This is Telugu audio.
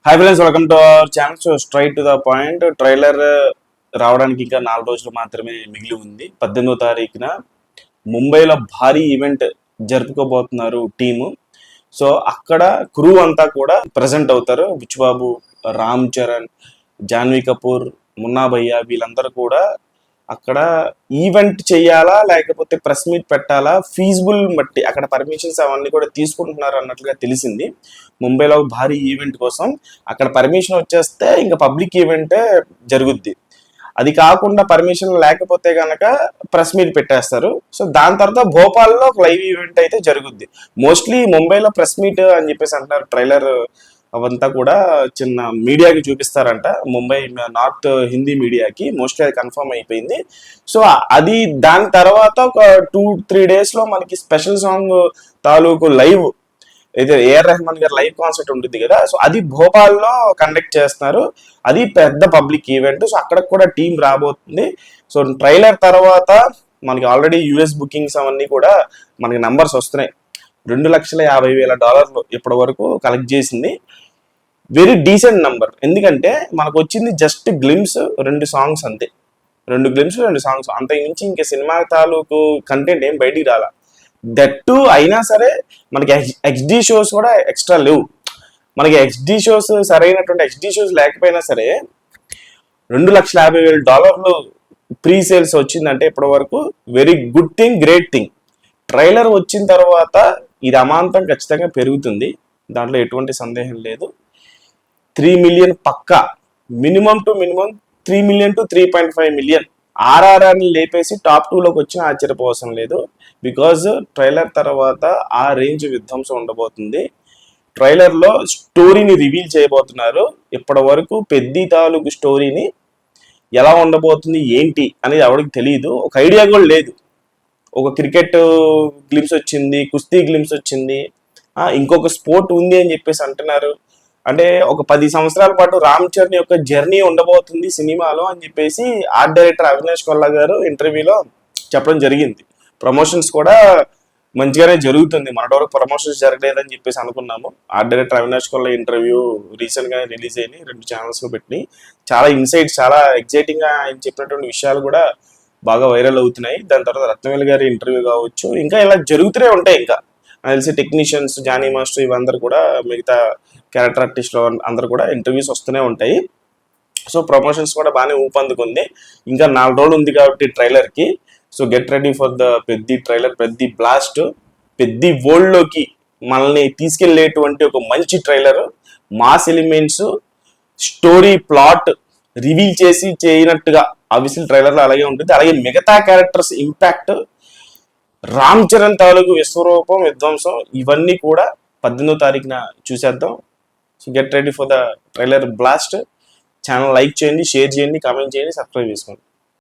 Hi friends, welcome to our channel. So straight to the point. Trailer రావడానికి ఇంకా 4 రోజులు మాత్రమే మిగిలి ఉంది. 18వ తారీఖున ముంబైలో భారీ ఈవెంట్ జరుపుకోబోతున్నారు టీము. సో అక్కడ క్రూ అంతా కూడా ప్రజెంట్ అవుతారు. బుచ్చిబాబు, రామ్ చరణ్, జాన్వీ కపూర్, మున్నా భయ్య వీళ్ళందరూ కూడా అక్కడ ఈవెంట్ చేయాలా లేకపోతే ప్రెస్ మీట్ పెట్టాలా, ఫీజిబుల్ బట్టి అక్కడ పర్మిషన్స్ అవన్నీ కూడా తీసుకుంటున్నారు అన్నట్లుగా తెలిసింది. ముంబైలో భారీ ఈవెంట్ కోసం అక్కడ పర్మిషన్ వచ్చేస్తే ఇంకా పబ్లిక్ ఈవెంటే జరుగుద్ది. అది కాకుండా పర్మిషన్ లేకపోతే కనుక ప్రెస్ మీట్ పెట్టేస్తారు. సో దాని తర్వాత భోపాల్లో ఒక లైవ్ ఈవెంట్ అయితే జరుగుద్ది. మోస్ట్లీ ముంబైలో ప్రెస్ మీట్ అని చెప్పేసి అంటున్నారు. ట్రైలర్ అవంతా కూడా చిన్న మీడియాకి చూపిస్తారంట, ముంబై నార్త్ హిందీ మీడియాకి. మోస్ట్లీ అది కన్ఫర్మ్ అయిపోయింది. సో అది దాని తర్వాత ఒక 2-3 డేస్లో మనకి స్పెషల్ సాంగ్ తాలూకు లైవ్ అయితే ఏఆర్ రెహమాన్ గారి లైవ్ కాన్సర్ట్ ఉంటుంది కదా, సో అది భోపాల్లో కండక్ట్ చేస్తున్నారు. అది పెద్ద పబ్లిక్ ఈవెంట్. సో అక్కడికి కూడా టీం రాబోతుంది. సో ట్రైలర్ తర్వాత మనకి ఆల్రెడీ యుఎస్ బుకింగ్స్ అవన్నీ కూడా మనకి నంబర్స్ వస్తున్నాయి. $2,50,000 ఇప్పటి వరకు కలెక్ట్ చేసింది. Very decent number. ఎందుకంటే మనకు వచ్చింది జస్ట్ గ్లిమ్స్, 2 సాంగ్స్ అంతే. 2 గ్లిమ్స్, 2 సాంగ్స్, అంతకు మించి ఇంకా సినిమా తాలూకు కంటెంట్ ఏం బయటికి రాలా. దట్టు అయినా సరే మనకి హెచ్డి షోస్ కూడా ఎక్స్ట్రా లేవు. మనకి హెచ్డి షోస్, సరైనటువంటి హెచ్డి షోస్ లేకపోయినా సరే $2,50,000 ప్రీ సేల్స్ వచ్చిందంటే ఇప్పటి వరకు very good thing, great thing. Trailer వచ్చిన తర్వాత ఇది అమాంతం ఖచ్చితంగా పెరుగుతుంది, దాంట్లో ఎటువంటి సందేహం లేదు. 3 మిలియన్ పక్కా, minimum to minimum 3 million to 3.5 million. ఆర్ఆర్ఆర్ని లేపేసి టాప్ 2లోకి వచ్చిన ఆశ్చర్యపోవసం లేదు. బికాజ్ ట్రైలర్ తర్వాత ఆ రేంజ్ విధ్వంసం ఉండబోతుంది. ట్రైలర్లో స్టోరీని రివీల్ చేయబోతున్నారు. ఇప్పటి వరకు పెద్ది తాలూకు స్టోరీని ఎలా ఉండబోతుంది ఏంటి అనేది ఎవరికి తెలియదు, ఒక ఐడియా కూడా లేదు. ఒక క్రికెట్ గ్లిమ్స్ వచ్చింది, కుస్తీ గ్లిమ్స్ వచ్చింది, ఇంకొక స్పోర్ట్ ఉంది అని చెప్పేసి అంటున్నారు. అంటే ఒక 10 సంవత్సరాల పాటు రామ్ చరణ్ యొక్క జర్నీ ఉండబోతుంది సినిమాలో అని చెప్పేసి ఆర్ట్ డైరెక్టర్ అవినాష్ కొల్లా గారు ఇంటర్వ్యూలో చెప్పడం జరిగింది. ప్రమోషన్స్ కూడా మంచిగానే జరుగుతుంది. మన వరకు ప్రమోషన్స్ జరగలేదని చెప్పేసి అనుకున్నాము. Art director Avinash Kolla interview రీసెంట్గా రిలీజ్ అయినాయి, 2 ఛానల్స్లో పెట్టి. చాలా ఇన్సైట్స్, చాలా ఎగ్జైటింగ్గా ఆయన చెప్పినటువంటి విషయాలు కూడా బాగా వైరల్ అవుతున్నాయి. దాని తర్వాత రత్నవేలు గారి ఇంటర్వ్యూ కావచ్చు, ఇంకా ఇలా జరుగుతూనే ఉంటాయి. ఇంకా తెలిసి టెక్నీషియన్స్, జానీ మాస్టర్ ఇవందరూ కూడా, మిగతా క్యారెక్టర్ ఆర్టిస్టులు అందరూ కూడా ఇంటర్వ్యూస్ వస్తూనే ఉంటాయి. సో ప్రమోషన్స్ కూడా బాగానే ఊపందుకుంది. ఇంకా 4 రోజులు ఉంది కాబట్టి ట్రైలర్కి. So get ready for the Peddi trailer, Peddi blast. Peddi వరల్డ్లోకి మనల్ని తీసుకెళ్లేటువంటి ఒక మంచి trailer. Mass elements, story, plot reveal చేసి చేయనట్టుగా ఆబ్వియస్లీ ట్రైలర్లో అలాగే ఉంటుంది. అలాగే మిగతా క్యారెక్టర్స్ ఇంపాక్ట్, రామ్ చరణ్ తాలూకు విశ్వరూపం, విధ్వంసం, ఇవన్నీ కూడా 18వ తారీఖున చూసేద్దాం. So get ready for the trailer blast. Channel like చేయండి, షేర్ చేయండి, కామెంట్ చేయండి, సబ్స్క్రైబ్ చేసుకోండి.